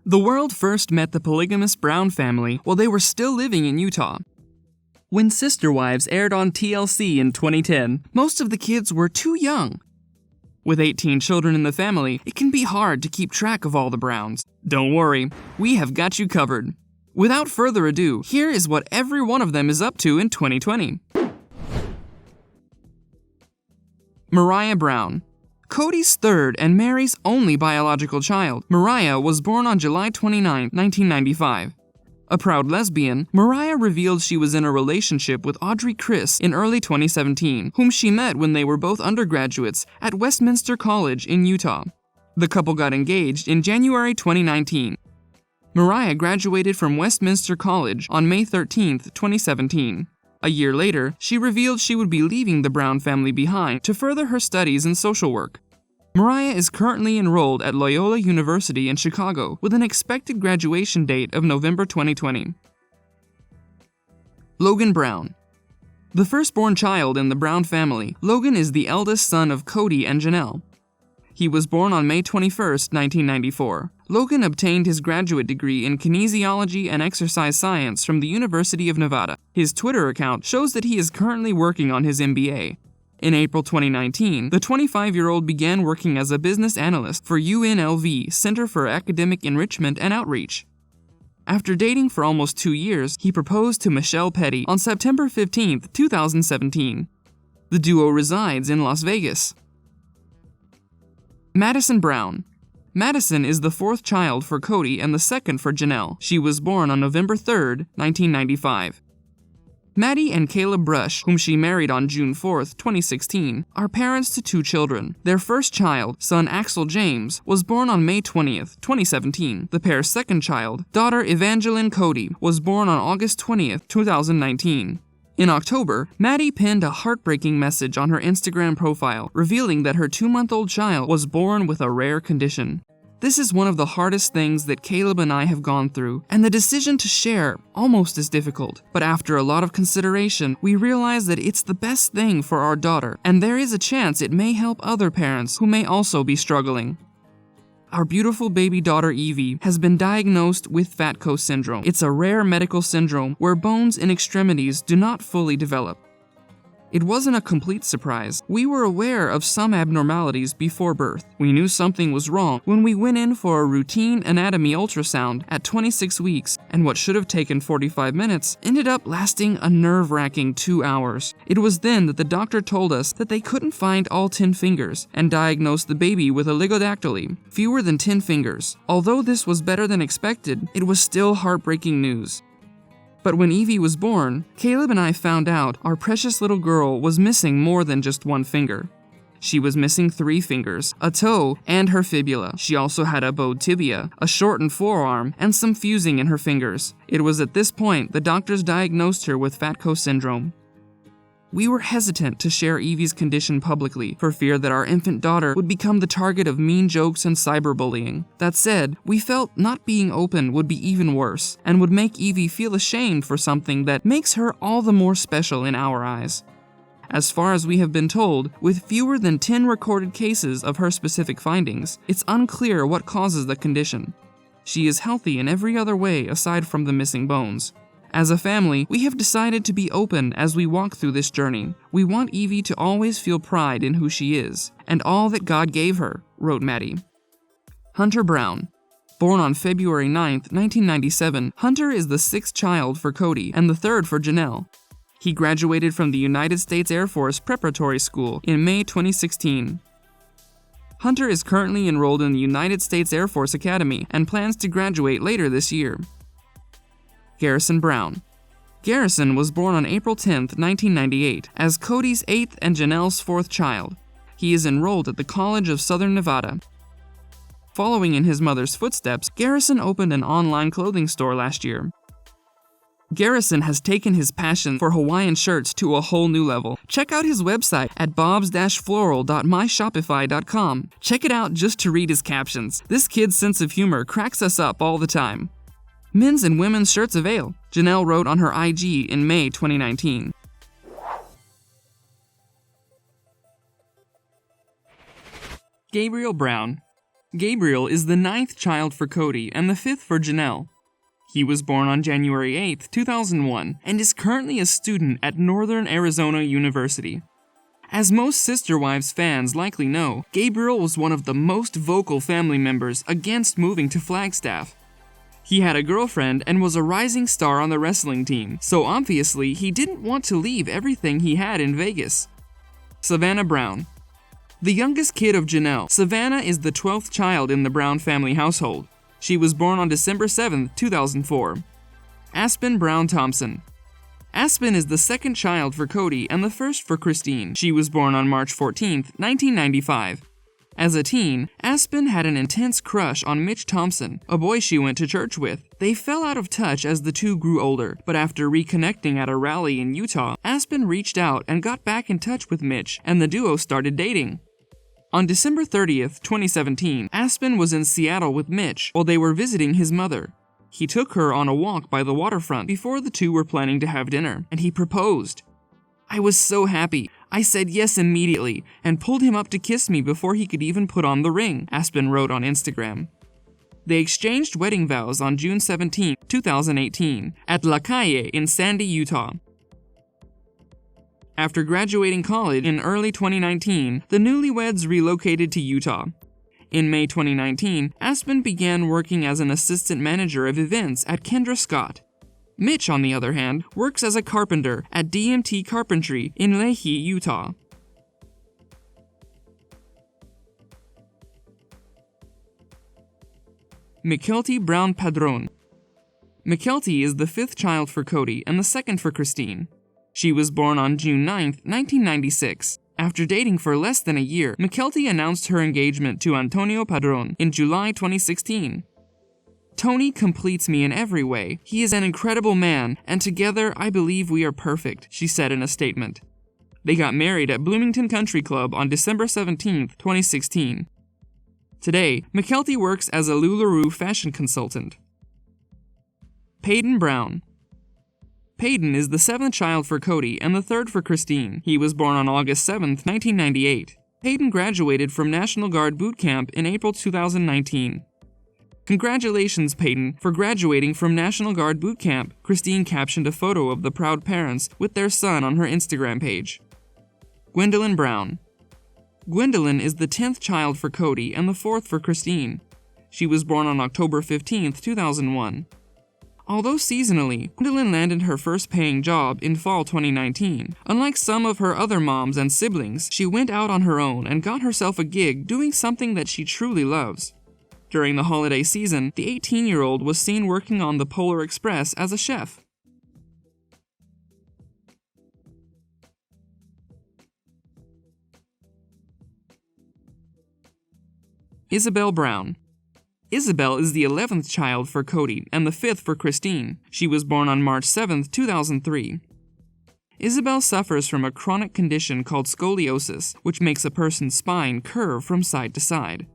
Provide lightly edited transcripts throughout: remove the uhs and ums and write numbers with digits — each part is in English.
The world first met the polygamist Brown family while they were still living in Utah. When Sister Wives aired on TLC in 2010, most of the kids were too young. With 18 children in the family, it can be hard to keep track of all the Browns. Don't worry, we have got you covered. Without further ado, here is what every one of them is up to in 2020. Mariah Brown. Kody's third and Meri's only biological child, Mariah was born on July 29, 1995. A proud lesbian, Mariah revealed she was in a relationship with Audrey Criss in early 2017, whom she met when they were both undergraduates at Westminster College in Utah. The couple got engaged in January 2019. Mariah graduated from Westminster College on May 13, 2017. A year later, she revealed she would be leaving the Brown family behind to further her studies in social work. Mariah is currently enrolled at Loyola University in Chicago with an expected graduation date of November 2020. Logan Brown. The firstborn child in the Brown family, Logan is the eldest son of Kody and Janelle. He was born on May 21, 1994. Logan obtained his graduate degree in kinesiology and exercise science from the University of Nevada. His Twitter account shows that he is currently working on his MBA. In April 2019, the 25-year-old began working as a business analyst for UNLV Center for Academic Enrichment and Outreach. After dating for almost 2 years, he proposed to Mykelti on September 15, 2017. The duo resides in Las Vegas. Madison Brown. Madison is the fourth child for Kody and the second for Janelle. She was born on November 3, 1995. Maddie and Caleb Brush, whom she married on June 4, 2016, are parents to 2 children. Their first child, son Axel James, was born on May 20, 2017. The pair's second child, daughter Evangeline Kody, was born on August 20, 2019. In October, Maddie penned a heartbreaking message on her Instagram profile, revealing that her 2-month-old child was born with a rare condition. This is one of the hardest things that Caleb and I have gone through, and the decision to share almost as difficult. But after a lot of consideration, we realized that it's the best thing for our daughter, and there is a chance it may help other parents who may also be struggling. Our beautiful baby daughter Evie has been diagnosed with Fatco syndrome. It's a rare medical syndrome where bones in extremities do not fully develop. It wasn't a complete surprise. We were aware of some abnormalities before birth. We knew something was wrong when we went in for a routine anatomy ultrasound at 26 weeks, and what should have taken 45 minutes ended up lasting a nerve-wracking 2 hours. It was then that the doctor told us that they couldn't find all 10 fingers and diagnosed the baby with oligodactyly, fewer than 10 fingers. Although this was better than expected, it was still heartbreaking news. But when Evie was born, Caleb and I found out our precious little girl was missing more than just 1 finger. She was missing 3 fingers, a toe, and her fibula. She also had a bowed tibia, a shortened forearm, and some fusing in her fingers. It was at this point the doctors diagnosed her with Fatco syndrome. We were hesitant to share Evie's condition publicly for fear that our infant daughter would become the target of mean jokes and cyberbullying. That said, we felt not being open would be even worse and would make Evie feel ashamed for something that makes her all the more special in our eyes. As far as we have been told, with fewer than 10 recorded cases of her specific findings, it's unclear what causes the condition. She is healthy in every other way aside from the missing bones. As a family, we have decided to be open as we walk through this journey. We want Evie to always feel pride in who she is, and all that God gave her, wrote Maddie. Hunter Brown. Born on February 9, 1997, Hunter is the 6th child for Kody and the 3rd for Janelle. He graduated from the United States Air Force Preparatory School in May 2016. Hunter is currently enrolled in the United States Air Force Academy and plans to graduate later this year. Garrison Brown. Garrison was born on April 10, 1998, as Kody's 8th and Janelle's 4th child. He is enrolled at the College of Southern Nevada. Following in his mother's footsteps, Garrison opened an online clothing store last year. Garrison has taken his passion for Hawaiian shirts to a whole new level. Check out his website at bobs-floral.myshopify.com. Check it out just to read his captions. This kid's sense of humor cracks us up all the time. Men's and women's shirts avail, Janelle wrote on her IG in May 2019. Gabriel Brown. Gabriel is the 9th child for Kody and the 5th for Janelle. He was born on January 8, 2001, and is currently a student at Northern Arizona University. As most Sister Wives fans likely know, Gabriel was one of the most vocal family members against moving to Flagstaff. He had a girlfriend and was a rising star on the wrestling team, so obviously he didn't want to leave everything he had in Vegas. Savannah Brown. The youngest kid of Janelle, Savanah is the 12th child in the Brown family household. She was born on December 7, 2004. Aspyn Brown Thompson. Aspyn is the 2nd child for Kody and the 1st for Christine. She was born on March 14, 1995. As a teen, Aspyn had an intense crush on Mitch Thompson, a boy she went to church with. They fell out of touch as the two grew older, but after reconnecting at a rally in Utah, Aspyn reached out and got back in touch with Mitch, and the duo started dating. On December 30th, 2017, Aspyn was in Seattle with Mitch while they were visiting his mother. He took her on a walk by the waterfront before the two were planning to have dinner, and he proposed. "I was so happy. I said yes immediately and pulled him up to kiss me before he could even put on the ring," Aspyn wrote on Instagram. They exchanged wedding vows on June 17, 2018, at La Calle in Sandy, Utah. After graduating college in early 2019, the newlyweds relocated to Utah. In May 2019, Aspyn began working as an assistant manager of events at Kendra Scott. Mitch, on the other hand, works as a carpenter at DMT Carpentry in Leahy, Utah. Mykelti Brown Padrone. Mykelti is the 5th child for Kody and the 2nd for Christine. She was born on June 9, 1996. After dating for less than a year, Mykelti announced her engagement to Antonio Padrone in July 2016. "Tony completes me in every way. He is an incredible man, and together I believe we are perfect," she said in a statement. They got married at Bloomington Country Club on December 17, 2016. Today, Mykelti works as a LuLaRoe fashion consultant. Paedon Brown. Peyton is the 7th child for Kody and the 3rd for Christine. He was born on August 7, 1998. Peyton graduated from National Guard boot camp in April 2019. "Congratulations, Peyton, for graduating from National Guard boot camp," Christine captioned a photo of the proud parents with their son on her Instagram page. Gwendolyn Brown. Gwendolyn is the 10th child for Kody and the 4th for Christine. She was born on October 15, 2001. Although seasonally, Gwendolyn landed her first paying job in fall 2019. Unlike some of her other moms and siblings, she went out on her own and got herself a gig doing something that she truly loves. During the holiday season, the 18-year-old was seen working on the Polar Express as a chef. Isabelle Brown. Isabelle is the 11th child for Kody and the 5th for Christine. She was born on March 7, 2003. Isabelle suffers from a chronic condition called scoliosis, which makes a person's spine curve from side to side.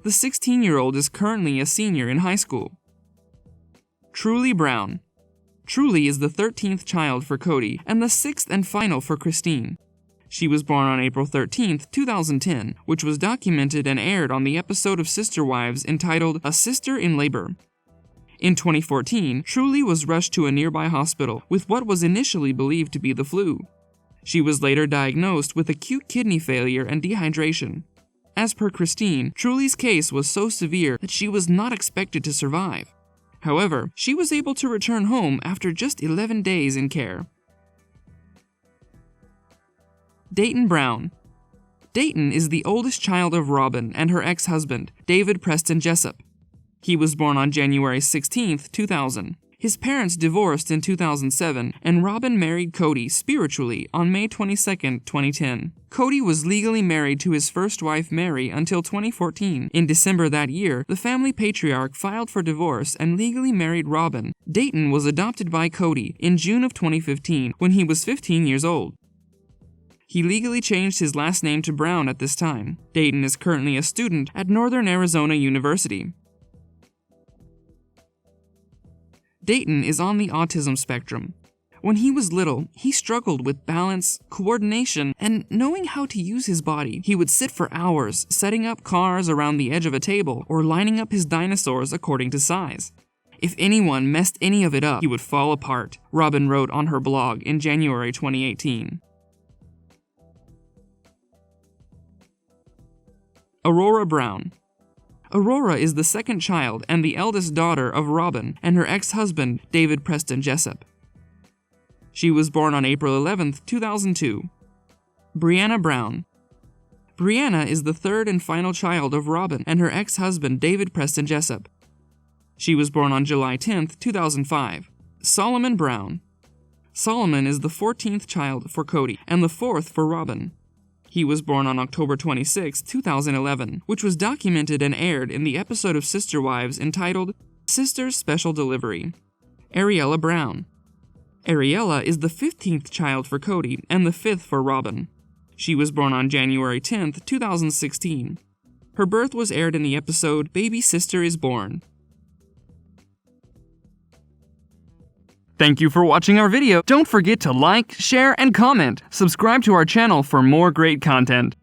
The 16-year-old is currently a senior in high school. Truly Brown. Truly is the 13th child for Kody and the 6th and final for Christine. She was born on April 13, 2010, which was documented and aired on the episode of Sister Wives entitled A Sister in Labor. In 2014, Truly was rushed to a nearby hospital with what was initially believed to be the flu. She was later diagnosed with acute kidney failure and dehydration. As per Christine, Truly's case was so severe that she was not expected to survive. However, she was able to return home after just 11 days in care. Dayton Brown. Dayton is the oldest child of Robyn and her ex-husband, David Preston Jessup. He was born on January 16, 2000. His parents divorced in 2007, and Robyn married Kody spiritually on May 22, 2010. Kody was legally married to his first wife Meri until 2014. In December that year, the family patriarch filed for divorce and legally married Robyn. Dayton was adopted by Kody in June of 2015 when he was 15 years old. He legally changed his last name to Brown at this time. Dayton is currently a student at Northern Arizona University. Dayton is on the autism spectrum. When he was little, he struggled with balance, coordination, and knowing how to use his body. He would sit for hours, setting up cars around the edge of a table or lining up his dinosaurs according to size. If anyone messed any of it up, he would fall apart, Robyn wrote on her blog in January 2018. Aurora Brown. Aurora is the second child and the eldest daughter of Robyn and her ex-husband, David Preston Jessup. She was born on April 11, 2002. Breanna Brown. Breanna is the third and final child of Robyn and her ex-husband, David Preston Jessup. She was born on July 10, 2005. Solomon Brown. Solomon is the 14th child for Kody and the 4th for Robyn. He was born on October 26, 2011, which was documented and aired in the episode of Sister Wives entitled Sister's Special Delivery. Ariella Brown. Ariella is the 15th child for Kody and the 5th for Robyn. She was born on January 10, 2016. Her birth was aired in the episode Baby Sister is Born. Thank you for watching our video. Don't forget to like, share, and comment. Subscribe to our channel for more great content.